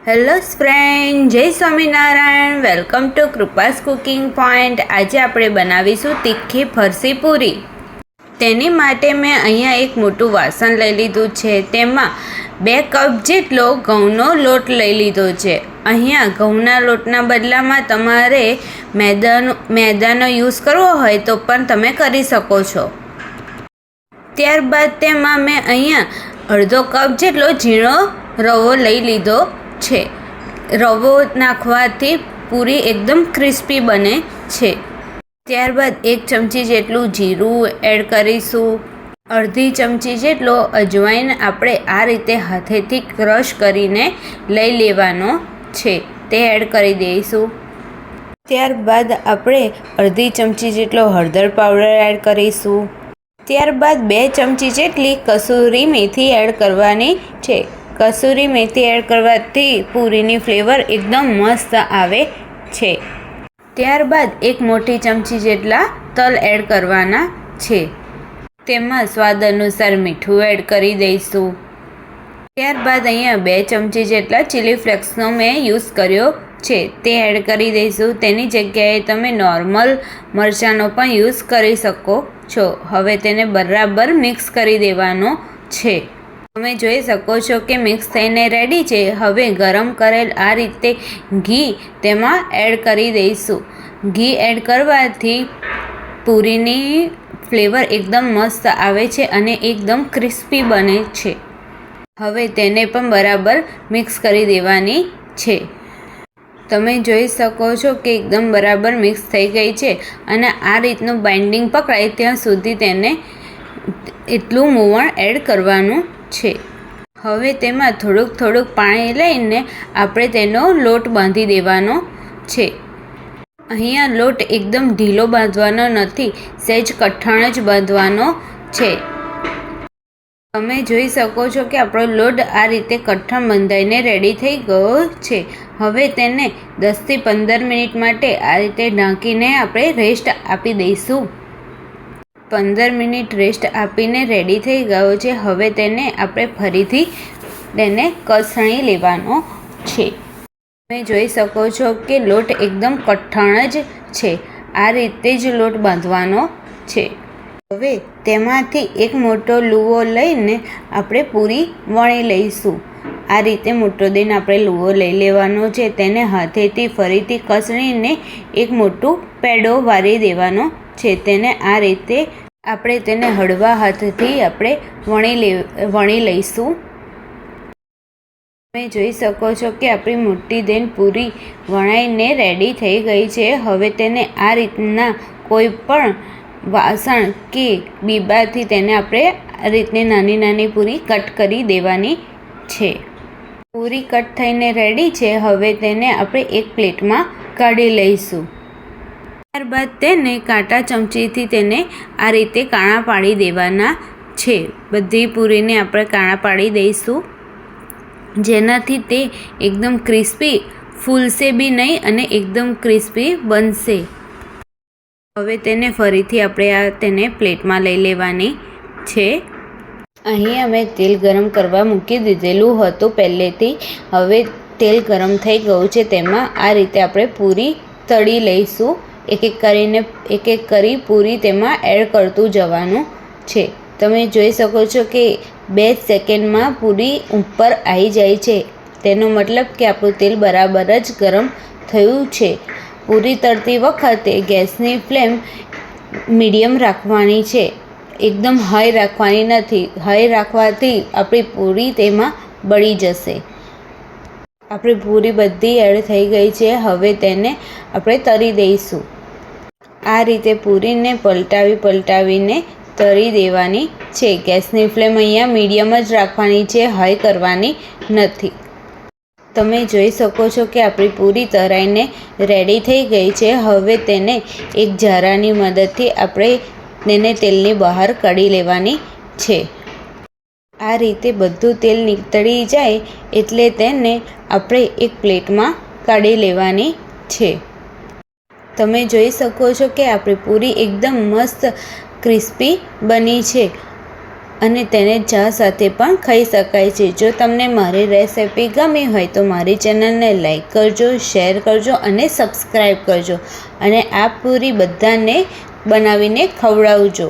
Hello friend, જય Swaminarayan. Welcome to Krupa's cooking point. આજે આપણે બનાવીશું તીખી ફરસી પૂરી. તેની માટે મેં અહીંયા એક મોટું વાસણ લઈ લીધું છે. તેમાં 2 કપ જેટલો ઘઉંનો લોટ લઈ લીધો છે. અહીંયા ઘઉંના લોટના બદલામાં તમારે મેદાનો યુઝ કરવો હોય તો પણ તમે કરી શકો છો. ત્યારબાદ તેમાં મેં અહીંયા અડધો કપ જેટલો ઝીણો રવો લઈ લીધો છે. રવો નાખવાથી પૂરી એકદમ ક્રિસ્પી બને છે. ત્યારબાદ 1 ચમચી જેટલું જીરું એડ કરીશું. અડધી ચમચી જેટલો અજવાઈન આપણે આ રીતે હાથેથી ક્રશ કરીને લઈ લેવાનો છે, તે એડ કરી દઈશું. ત્યારબાદ આપણે અડધી ચમચી જેટલો હળદર પાવડર એડ કરીશું. ત્યારબાદ 2 ચમચી જેટલી કસૂરી મેથી એડ કરવાની છે. કસૂરી મેથી એડ કરવાથી પૂરીની ફ્લેવર એકદમ મસ્ત આવે છે. ત્યારબાદ 1 મોટી ચમચી જેટલા તલ એડ કરવાના છે. તેમાં સ્વાદ અનુસાર મીઠું એડ કરી દઈશું. ત્યારબાદ અહીંયા 2 ચમચી જેટલા ચીલી ફ્લેક્સનો મેં યુઝ કર્યો છે, તે એડ કરી દઈશું. તેની જગ્યાએ તમે નોર્મલ મરચાંનો પણ યુઝ કરી શકો છો. હવે તેને બરાબર મિક્સ કરી દેવાનો છે. તમે જોઈ શકો છો કે મિક્સ થઈને રેડી છે. હવે ગરમ કરેલ આ રીતે ઘી તેમાં એડ કરી દઈશું. ઘી એડ કરવાથી પૂરીની ફ્લેવર એકદમ મસ્ત આવે છે અને એકદમ ક્રિસ્પી બને છે. હવે તેને પણ બરાબર મિક્સ કરી દેવાની છે. તમે જોઈ શકો છો કે એકદમ બરાબર મિક્સ થઈ ગઈ છે અને આ રીતનું બાઇન્ડિંગ પકડાય ત્યાં સુધી તેને એટલું મોવણ એડ કરવાનું છે. હવે તેમાં થોડુંક પાણી લઈને આપણે તેનો લોટ બાંધી દેવાનો છે. અહીંયા લોટ એકદમ ઢીલો બાંધવાનો નથી, સહેજ કઠણ જ બાંધવાનો છે. તમે જોઈ શકો છો કે આપણો લોટ આ રીતે કઠણ બંધાઈને રેડી થઈ ગયો છે. હવે તેને 10થી 15 મિનિટ માટે આ રીતે ઢાંકીને આપણે રેસ્ટ આપી દઈશું. 15 મિનિટ રેસ્ટ આપીને રેડી થઈ ગયો છે. હવે તેને આપણે ફરીથી તેને કસણી લેવાનો છે. તમે જોઈ શકો છો કે લોટ એકદમ કઠણ જ છે. આ રીતે જ લોટ બાંધવાનો છે. હવે તેમાંથી એક મોટો લુવો લઈને આપણે પૂરી વણી લઈશું. આ રીતે મોટો દઈને આપણે લુવો લઈ લેવાનો છે. તેને હાથેથી ફરીથી કસણીને એક મોટું પેડો વારી દેવાનો છે. તેને આ રીતે આપણે તેને હળવા હાથથી આપણે વણી લઈશું. તમે જોઈ શકો છો કે આપણી મોટી દેન પૂરી વણાઈને રેડી થઈ ગઈ છે. હવે તેને આ રીતના કોઈ પણ વાસણ કે બીબાથી તેને આપણે આ રીતની નાની નાની પૂરી કટ કરી દેવાની છે. પૂરી કટ થઈને રેડી છે. હવે તેને આપણે એક પ્લેટમાં કાઢી લઈશું. ત્યારબાદ તેને કાંટા ચમચીથી તેને આ રીતે કાણા પાડી દેવાના છે. બધી પૂરીને આપણે કાણા પાડી દઈશું, જેનાથી તે એકદમ ક્રિસ્પી ફૂલશે બી નહીં અને એકદમ ક્રિસ્પી બનશે. હવે તેને ફરીથી આપણે તેને પ્લેટમાં લઈ લેવાની છે. અહીં અમે તેલ ગરમ કરવા મૂકી દીધેલું હતું પહેલેથી. હવે તેલ ગરમ થઈ ગયું છે. તેમાં આ રીતે આપણે પૂરી તળી લઈશું. એક એક કરી પૂરી તેમાં એડ કરતું જવાનું છે. તમે જોઈ શકો છો કે 2 સેકન્ડમાં પૂરી ઉપર આવી જાય છે. તેનો મતલબ કે આપણું તેલ બરાબર જ ગરમ થયું છે. પૂરી તળતી વખતે ગેસની ફ્લેમ મીડિયમ રાખવાની છે, એકદમ હાઈ રાખવાની નથી. હાઈ રાખવાથી આપણી પૂરી તેમાં બળી જશે. આપણી પૂરી બધી એડ થઈ ગઈ છે. હવે તેને આપણે તળી દઈશું. આ રીતે પૂરીને પલટાવીને તળી દેવાની છે. ગેસની ફ્લેમ અહીંયા મીડિયમ જ રાખવાની છે, હાઈ કરવાની નથી. તમે જોઈ શકો છો કે આપણી પૂરી તળાઈને રેડી થઈ ગઈ છે. હવે તેને એક ઝારાની મદદથી આપણે તેને તેલની બહાર કાઢી લેવાની છે. આ રીતે બધું તેલ નીકળી જાય એટલે તેને આપણે એક પ્લેટમાં કાઢી લેવાની છે. તમે જોઈ શકો છો કે આપણી પૂરી એકદમ મસ્ત ક્રિસ્પી બની છે. અને તેને ચા સાથે પણ ખાઈ શકાય છે. જો તમને મારી રેસિપી ગમી હોય તો મારી ચેનલને લાઈક કરજો, શેર કરજો અને સબસ્ક્રાઈબ કરજો અને આ પૂરી બધાને બનાવીને ખવડાવજો.